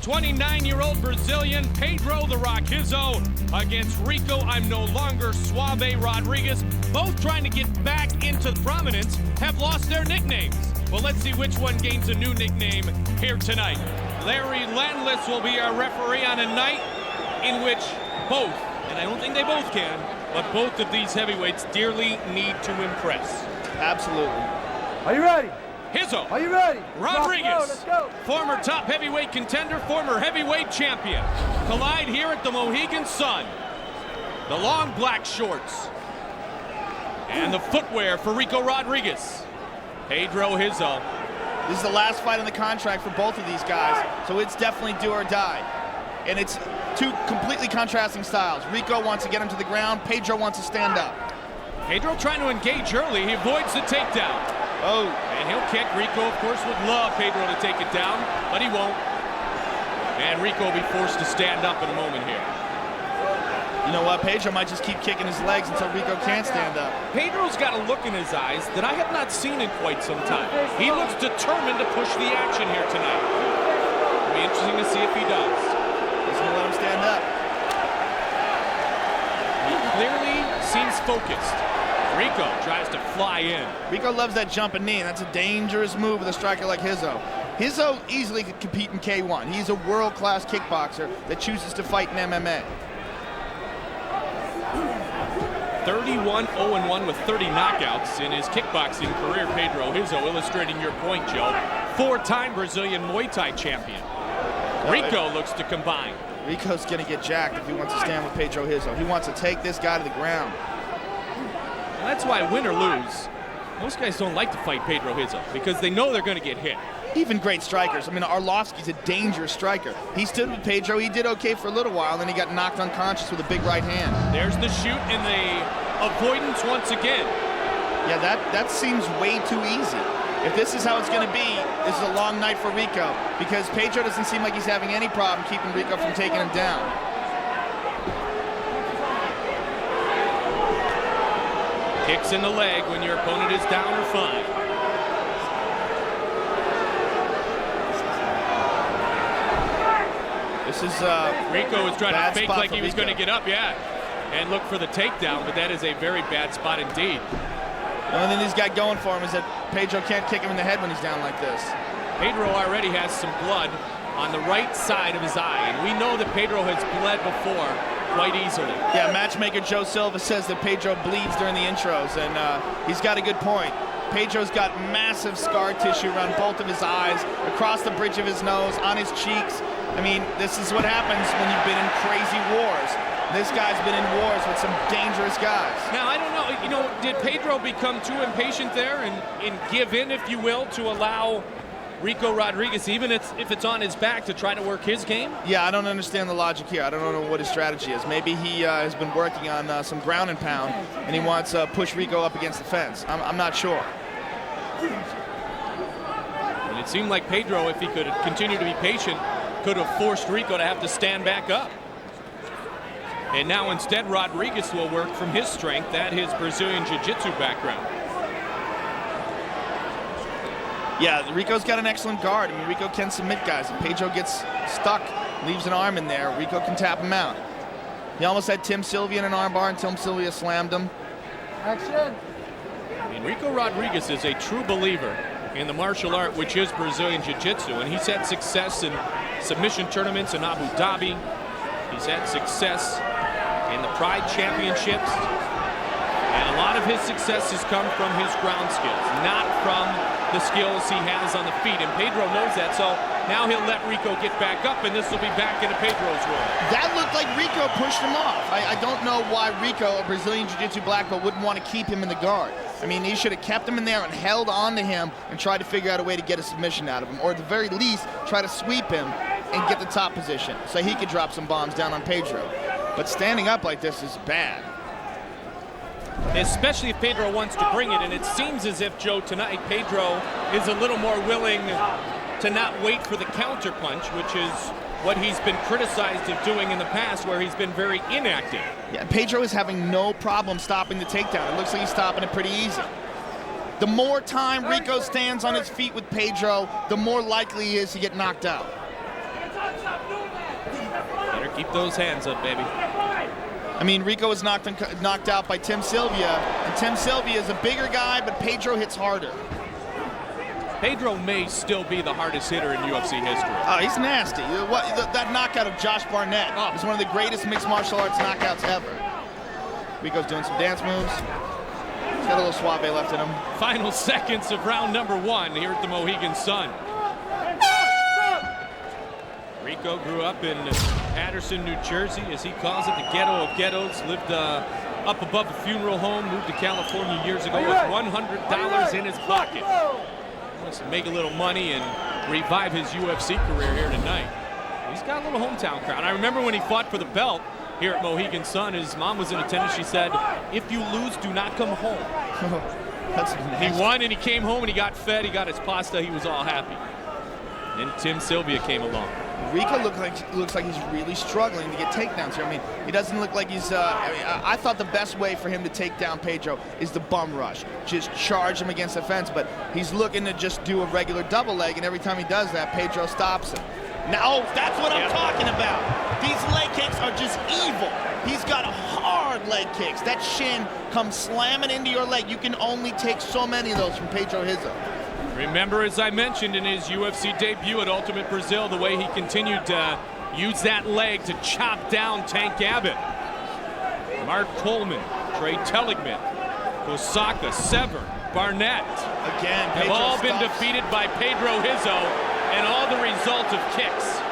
29-year-old Brazilian Pedro the Rock Rizzo against Ricco, I'm no longer Suave Rodriguez. Both trying to get back into prominence, have lost their nicknames. Well, let's see which one gains a new nickname here tonight. Larry Landless will be our referee on a night in which both, and I don't think they both can, but both of these heavyweights dearly need to impress. Absolutely. Are you ready? Rizzo. Are you ready? Rodriguez. Let's go. Former top heavyweight contender, former heavyweight champion. Collide here at the Mohegan Sun. The long black shorts. And the footwear for Ricco Rodriguez. Pedro Rizzo. This is the last fight on the contract for both of these guys, so it's definitely do or die. And it's two completely contrasting styles. Ricco wants to get him to the ground. Pedro wants to stand up. Pedro trying to engage early. He avoids the takedown. Oh. And he'll kick. Ricco, of course, would love Pedro to take it down, but he won't. And Ricco will be forced to stand up in a moment here. You know what? Pedro might just keep kicking his legs until Ricco can't stand up. Pedro's got a look in his eyes that I have not seen in quite some time. He looks determined to push the action here tonight. It'll be interesting to see if he does. He's going to let him stand up. He clearly seems focused. Ricco tries to fly in. Ricco loves that jumping knee, and that's a dangerous move with a striker like Rizzo. Rizzo easily could compete in K1. He's a world-class kickboxer that chooses to fight in MMA. 31-0-1 with 30 knockouts in his kickboxing career. Pedro Rizzo, illustrating your point, Joe. Four-time Brazilian Muay Thai champion. Ricco looks to combine. Ricco's going to get jacked if he wants to stand with Pedro Rizzo. He wants to take this guy to the ground. And that's why, win or lose, most guys don't like to fight Pedro Rizzo because they know they're going to get hit. Even great strikers. I mean, Arlovsky's a dangerous striker. He stood with Pedro. He did okay for a little while, then he got knocked unconscious with a big right hand. There's the shoot and the avoidance once again. Yeah, that seems way too easy. If this is how it's going to be, this is a long night for Ricco because Pedro doesn't seem like he's having any problem keeping Ricco from taking him down. Kicks in the leg when your opponent is down or fine. This is Ricco is trying to fake like he was Ricco. going to get up, yeah, and look for the takedown, but that is a very bad spot indeed. The only thing he's got going for him is that Pedro can't kick him in the head when he's down like this. Pedro already has some blood on the right side of his eye, and we know that Pedro has bled before quite easily. Yeah, matchmaker Joe Silva says that Pedro bleeds during the intros, and he's got a good point. Pedro's got massive scar tissue around both of his eyes, across the bridge of his nose, on his cheeks. I mean, this is what happens when you've been in crazy wars. This guy's been in wars with some dangerous guys. Now, I don't know, did Pedro become too impatient there and give in, if you will, to allow Ricco Rodriguez, even if it's on his back, to try to work his game? Yeah, I don't understand the logic here. I don't know what his strategy is. Maybe he has been working on some ground and pound, and he wants to push Ricco up against the fence. I'm not sure. And it seemed like Pedro, if he could continue to be patient, could have forced Ricco to have to stand back up. And now instead, Rodriguez will work from his strength at his Brazilian Jiu-Jitsu background. Yeah, Ricco's got an excellent guard. I mean, Ricco can submit guys. If Pedro gets stuck, leaves an arm in there, Ricco can tap him out. He almost had Tim Sylvia in an armbar, and Tim Sylvia slammed him. Action. And Ricco Rodriguez is a true believer in the martial art, which is Brazilian Jiu-Jitsu, and he's had success in submission tournaments in Abu Dhabi. He's had success in the Pride Championships, and a lot of his success has come from his ground skills, not from the skills he has on the feet, and Pedro knows that, so now he'll let Ricco get back up, and this will be back into Pedro's world. That looked like Ricco pushed him off. I don't know why Ricco, a Brazilian Jiu-Jitsu black belt, wouldn't want to keep him in the guard. I mean, he should have kept him in there and held on to him and tried to figure out a way to get a submission out of him, or at the very least, try to sweep him and get the top position so he could drop some bombs down on Pedro. But standing up like this is bad. Especially if Pedro wants to bring it, and it seems as if, Joe, tonight Pedro is a little more willing to not wait for the counter punch, which is what he's been criticized of doing in the past, where he's been very inactive. Yeah, Pedro is having no problem stopping the takedown. It looks like he's stopping it pretty easy. The more time Ricco stands on his feet with Pedro, the more likely he is to get knocked out. Better keep those hands up, baby. I mean, Ricco was knocked out by Tim Sylvia, and Tim Sylvia is a bigger guy, but Pedro hits harder. Pedro may still be the hardest hitter in UFC history. Oh, he's nasty. That knockout of Josh Barnett is one of the greatest mixed martial arts knockouts ever. Ricco's doing some dance moves. He's got a little suave left in him. Final seconds of round number 1 here at the Mohegan Sun. Ricco grew up in Patterson, New Jersey, as he calls it, the ghetto of ghettos. Lived up above a funeral home, moved to California years ago with $100 in his pocket. Wants to make a little money and revive his UFC career here tonight. He's got a little hometown crowd. I remember when he fought for the belt here at Mohegan Sun, his mom was in attendance. She said, "If you lose, do not come home." That's nasty. He won and he came home and he got fed, he got his pasta, he was all happy. Then Tim Sylvia came along. Ricco looks like he's really struggling to get takedowns here. I mean, he doesn't look like he's. I thought the best way for him to take down Pedro is the bum rush, just charge him against the fence. But he's looking to just do a regular double leg, and every time he does that, Pedro stops him. Now that's what I'm talking about. These leg kicks are just evil. He's got hard leg kicks. That shin comes slamming into your leg. You can only take so many of those from Pedro Rizzo. Remember, as I mentioned in his UFC debut at Ultimate Brazil, the way he continued to use that leg to chop down Tank Abbott. Mark Coleman, Trey Telligman, Kosaka, Severn, Barnett Again, have Pedro all been stops. defeated by Pedro Rizzo, and all the result of kicks.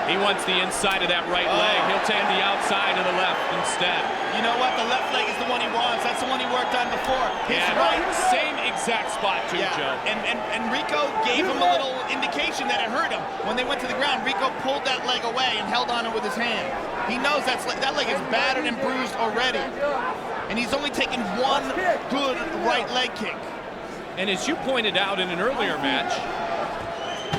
He wants the inside of that right leg. He'll take the outside of the left instead. You know what? The left leg is the one he wants. That's the one he worked on before. His right. Same exact spot too, Joe. And Ricco gave him a little indication that it hurt him. When they went to the ground, Ricco pulled that leg away and held on it with his hand. He knows that leg is battered and bruised already. And he's only taken one good right leg kick. And as you pointed out in an earlier match,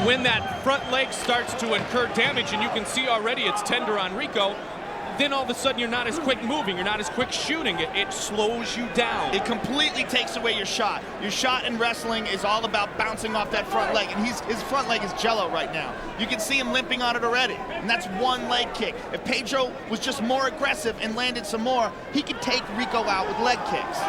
when that front leg starts to incur damage and you can see already it's tender on Ricco, then all of a sudden you're not as quick moving, you're not as quick shooting. It slows you down. It completely takes away your shot. Your shot in wrestling is all about bouncing off that front leg, and his front leg is jello right now. You can see him limping on it already, and that's one leg kick. If Pedro was just more aggressive and landed some more, he could take Ricco out with leg kicks.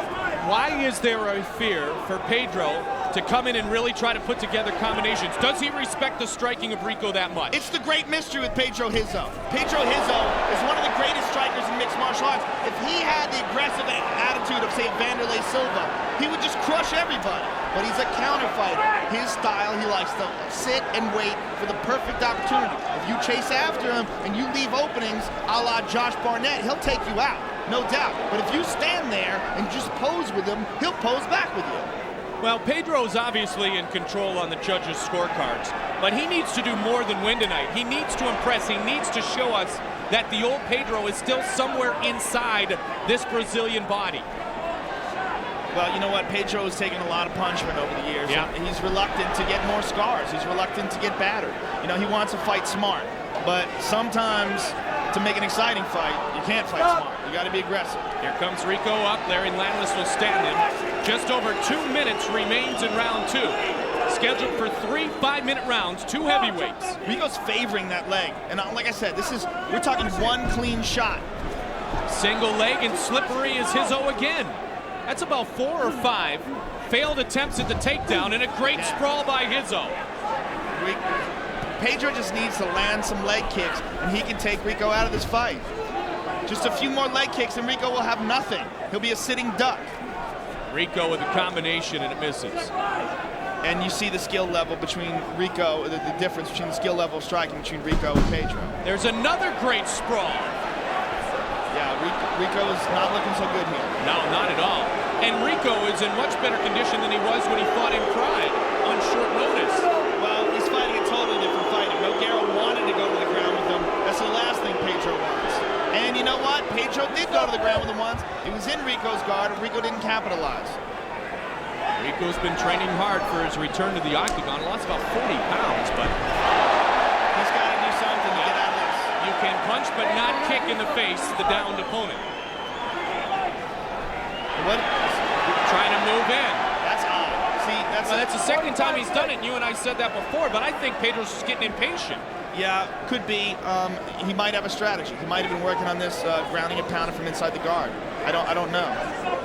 Why is there a fear for Pedro to come in and really try to put together combinations? Does he respect the striking of Ricco that much? It's the great mystery with Pedro Rizzo. Pedro Rizzo is one of the greatest strikers in mixed martial arts. If he had the aggressive attitude of, say, Vanderlei Silva, he would just crush everybody. But he's a counter fighter. His style, he likes to sit and wait for the perfect opportunity. If you chase after him and you leave openings a la Josh Barnett, he'll take you out, no doubt. But if you stand there and just pose with him, he'll pose back with you. Well, Pedro's obviously in control on the judges' scorecards, but he needs to do more than win tonight. He needs to impress. He needs to show us that the old Pedro is still somewhere inside this Brazilian body. Well, you know what? Pedro has taken a lot of punishment over the years. Yeah. And he's reluctant to get more scars. He's reluctant to get battered. You know, he wants to fight smart. But sometimes, to make an exciting fight, you can't fight smart. You got to be aggressive. Here comes Ricco up. Larry Landless will stand him. Just over 2 minutes remains in round 2. Scheduled for 3 5-minute rounds, 2 heavyweights. Ricco's favoring that leg. And like I said, we're talking one clean shot. Single leg and slippery is Rizzo again. That's about 4 or 5 failed attempts at the takedown and a great sprawl by Rizzo. Pedro just needs to land some leg kicks and he can take Ricco out of this fight. Just a few more leg kicks and Ricco will have nothing. He'll be a sitting duck. Ricco with a combination and it misses. And you see the skill level between Ricco, the difference between the skill level of striking between Ricco and Pedro. There's another great sprawl. Yeah, Ricco is not looking so good here. No, not at all. And Ricco is in much better condition than he was when he fought in Pride on short notice. Well, he's fighting a totally different fighter. Nogueira wanted to go to the ground with him. That's the last thing Pedro wants. And you know what? Pedro did go to the ground with him once. It was in Ricco's guard, and Ricco didn't capitalize. Ricco's been training hard for his return to the octagon. Lost about 40 pounds, but he's got to do something to get out of this. You can punch but not kick in the face the downed opponent. What? Trying to move in. That's odd. See, That's the second time he's done it, and you and I said that before, but I think Pedro's just getting impatient. Yeah, could be. He might have a strategy. He might have been working on this grounding and pounding from inside the guard. I don't know.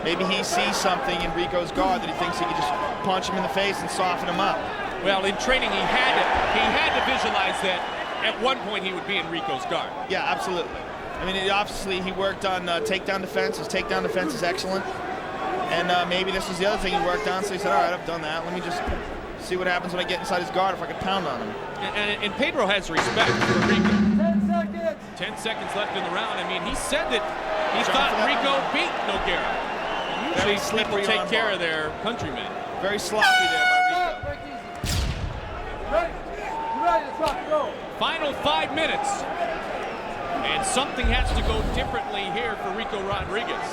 Maybe he sees something in Ricco's guard that he thinks he could just punch him in the face and soften him up. Well, in training, he had to visualize that at one point he would be in Ricco's guard. Yeah, absolutely. I mean, obviously he worked on takedown defense. His takedown defense is excellent. And maybe this was the other thing he worked on, so he said, all right, I've done that. Let me just see what happens when I get inside his guard if I can pound on him. And Pedro has respect for Ricco. 10 seconds. 10 seconds left in the round. I mean, he said that he thought Ricco beat Nogueira. Usually people take care of their countrymen. Very sloppy there by Ricco. Break easy. Ready? You ready? Let's rock and roll. Final 5 minutes. And something has to go differently here for Ricco Rodriguez.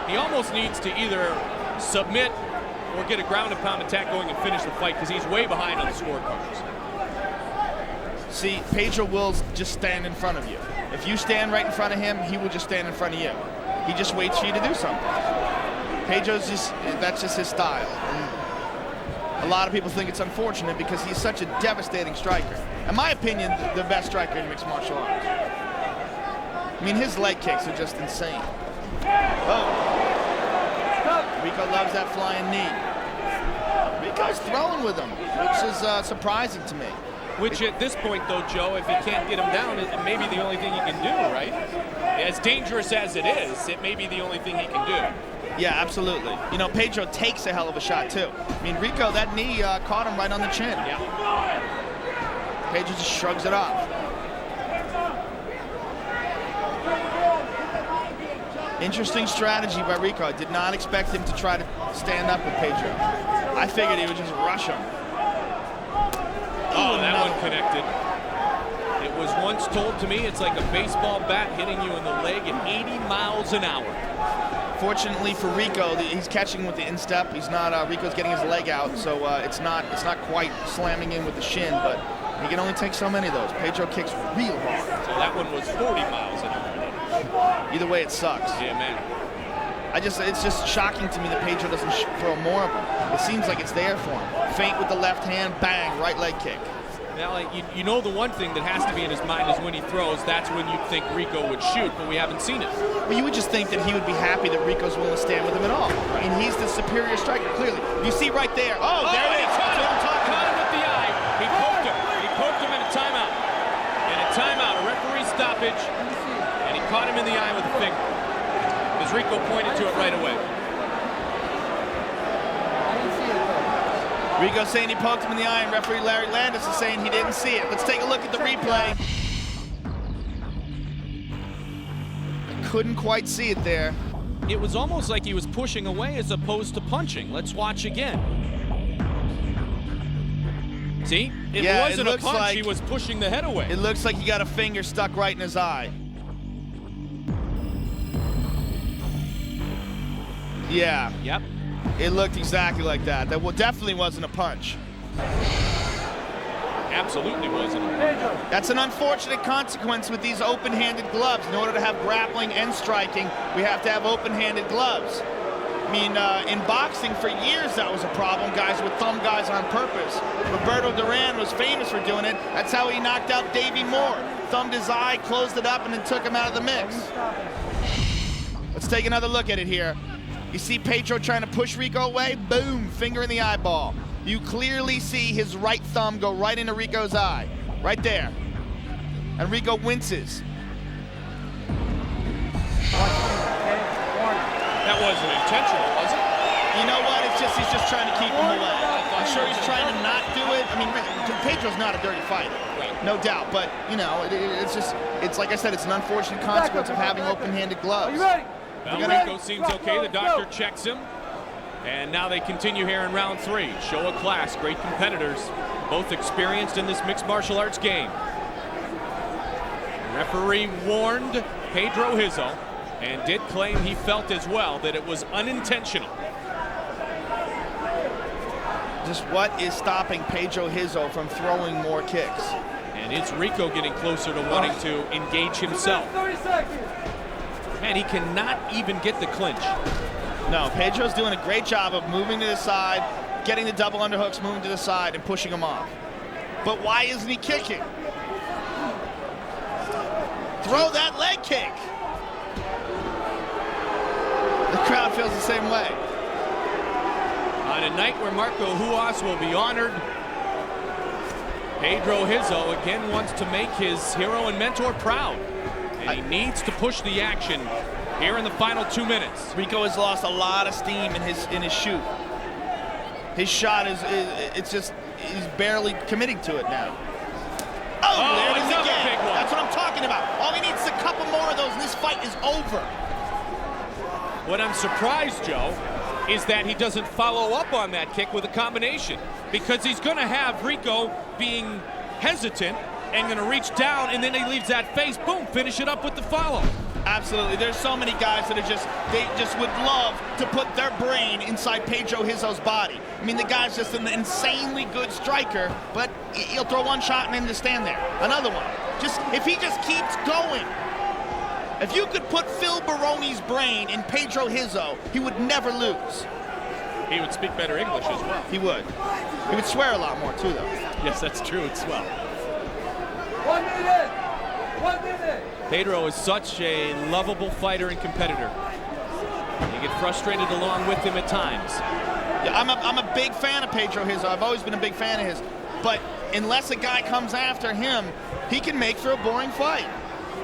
He almost needs to either submit or get a ground and pound attack going and finish the fight because he's way behind on the scorecards. See, Pedro will just stand in front of you. If you stand right in front of him, he will just stand in front of you. He just waits for you to do something. That's just his style. And a lot of people think it's unfortunate because he's such a devastating striker. In my opinion, the best striker in mixed martial arts. I mean, his leg kicks are just insane. Oh. Ricco loves that flying knee. Ricco's throwing with him, which is surprising to me. Which at this point, though, Joe, if he can't get him down, it may be the only thing he can do, right? As dangerous as it is, it may be the only thing he can do. Yeah, absolutely. You know, Pedro takes a hell of a shot, too. I mean, Ricco, that knee caught him right on the chin. Yeah. Pedro just shrugs it off. Interesting strategy by Ricco. I did not expect him to try to stand up with Pedro. I figured he would just rush him. Oh, that one connected. It was once told to me it's like a baseball bat hitting you in the leg at 80 miles an hour. Fortunately for Ricco, he's catching with the instep. He's not. Ricco's getting his leg out, so it's not quite slamming in with the shin, but he can only take so many of those. Pedro kicks real hard. So that one was 40 miles an hour. Either way, it sucks. Yeah, man. It's just shocking to me that Pedro doesn't throw more of them. It seems like it's there for him. Feint with the left hand, bang, right leg kick. Now, you know the one thing that has to be in his mind is when he throws, that's when you'd think Ricco would shoot, but we haven't seen it. Well, you would just think that he would be happy that Ricco's willing to stand with him at all. I mean, he's the superior striker, clearly. You see right there. Oh, there it is. That's what I'm talking about. Caught him with the eye. He poked him. He poked him in a timeout. In a timeout, a referee stoppage, and he caught him in the eye with a finger. Because Ricco pointed to it right away. Ricco saying he poked him in the eye, and referee Larry Landis is saying he didn't see it. Let's take a look at the replay. Couldn't quite see it there. It was almost like he was pushing away as opposed to punching. Let's watch again. See? It wasn't a punch, he was pushing the head away. It looks like he got a finger stuck right in his eye. Yeah. Yep. It looked exactly like that. That definitely wasn't a punch. Absolutely wasn't. That's an unfortunate consequence with these open-handed gloves. In order to have grappling and striking, we have to have open-handed gloves. I mean, in boxing for years that was a problem. Guys would thumb guys on purpose. Roberto Duran was famous for doing it. That's how he knocked out Davey Moore. Thumbed his eye, closed it up, and then took him out of the mix. Let's take another look at it here. You see Pedro trying to push Ricco away? Boom, finger in the eyeball. You clearly see his right thumb go right into Ricco's eye. Right there. And Ricco winces. That wasn't intentional, was it? You know what? He's just trying to keep him away. I'm sure he's trying to not do it. I mean, Pedro's not a dirty fighter. Right. No doubt. But, you know, it's like I said, it's an unfortunate consequence of having open-handed gloves. Are you ready? Well, Ricco seems okay. The doctor checks him. And now they continue here in round 3. Show of class, great competitors, both experienced in this mixed martial arts game. The referee warned Pedro Rizzo and did claim he felt as well that it was unintentional. Just what is stopping Pedro Rizzo from throwing more kicks? And it's Ricco getting closer to wanting to engage himself. 30 seconds. Man, he cannot even get the clinch. No, Pedro's doing a great job of moving to the side, getting the double underhooks, moving to the side, and pushing him off. But why isn't he kicking? throw that leg kick. The crowd feels the same way. On a night where Marco Ruas will be honored, Pedro Rizzo again wants to make his hero and mentor proud. And he needs to push the action here in the final 2 minutes. Ricco has lost a lot of steam in his shoot. His shot it's just, he's barely committing to it now. Oh, there it is another again. big one. That's what I'm talking about. All he needs is a couple more of those and this fight is over. What I'm surprised, Joe, is that he doesn't follow up on that kick with a combination, because he's going to have Ricco being hesitant and going to reach down, and then he leaves that face, boom, finish it up with the follow. Absolutely. There's so many guys that are they just would love to put their brain inside Pedro Rizzo's body. I mean, the guy's just an insanely good striker, but he'll throw one shot and then just stand there. Another one. If he just keeps going. If you could put Phil Baroni's brain in Pedro Rizzo, he would never lose. He would speak better English as well. He would. He would swear a lot more, too, though. Yes, that's true as well. 1 minute. 1 minute. Pedro is such a lovable fighter and competitor. You get frustrated along with him at times. Yeah, I'm a big fan of Pedro Rizzo. I've always been a big fan of his. But unless a guy comes after him, he can make for a boring fight.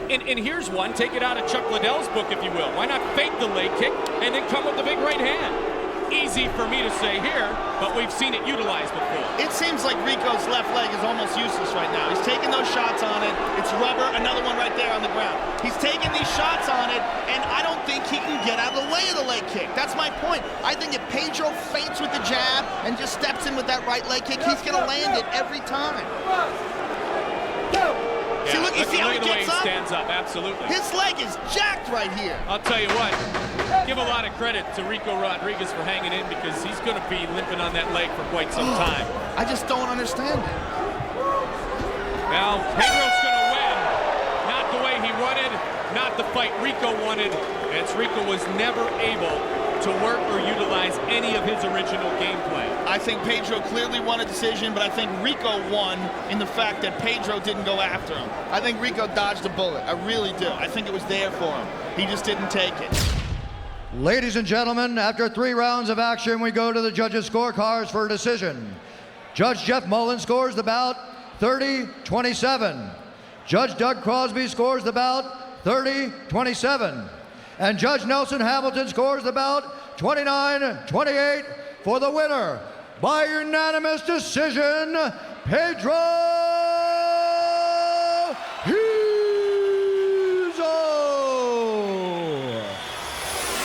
And here's one, take it out of Chuck Liddell's book, if you will. Why not fake the leg kick and then come with the big right hand? Easy for me to say here, but we've seen it utilized before. It seems like Ricco's left leg is almost useless right now. He's taking those shots on it. It's rubber, another one right there on the ground. He's taking these shots on it, and I don't think he can get out of the way of the leg kick. That's my point. I think if Pedro feints with the jab and just steps in with that right leg kick, he's going to land it every time. Yeah, See, look, you see how he gets up? Stands up, absolutely. His leg is jacked right here. I'll tell you what, give a lot of credit to Ricco Rodriguez for hanging in, because he's going to be limping on that leg for quite some time. I just don't understand it. Now, Pedro's going to win. Not the way he wanted, not the fight Ricco wanted, and Ricco was never able to work or utilize any of his original game plan. I think Pedro clearly won a decision, but I think Ricco won in the fact that Pedro didn't go after him. I think Ricco dodged a bullet. I really do. I think it was there for him. He just didn't take it. Ladies and gentlemen, after 3 rounds of action, we go to the judges' scorecards for a decision. Judge Jeff Mullen scores the bout 30-27. Judge Doug Crosby scores the bout 30-27. And Judge Nelson Hamilton scores the bout 29-28 for the winner by unanimous decision, Pedro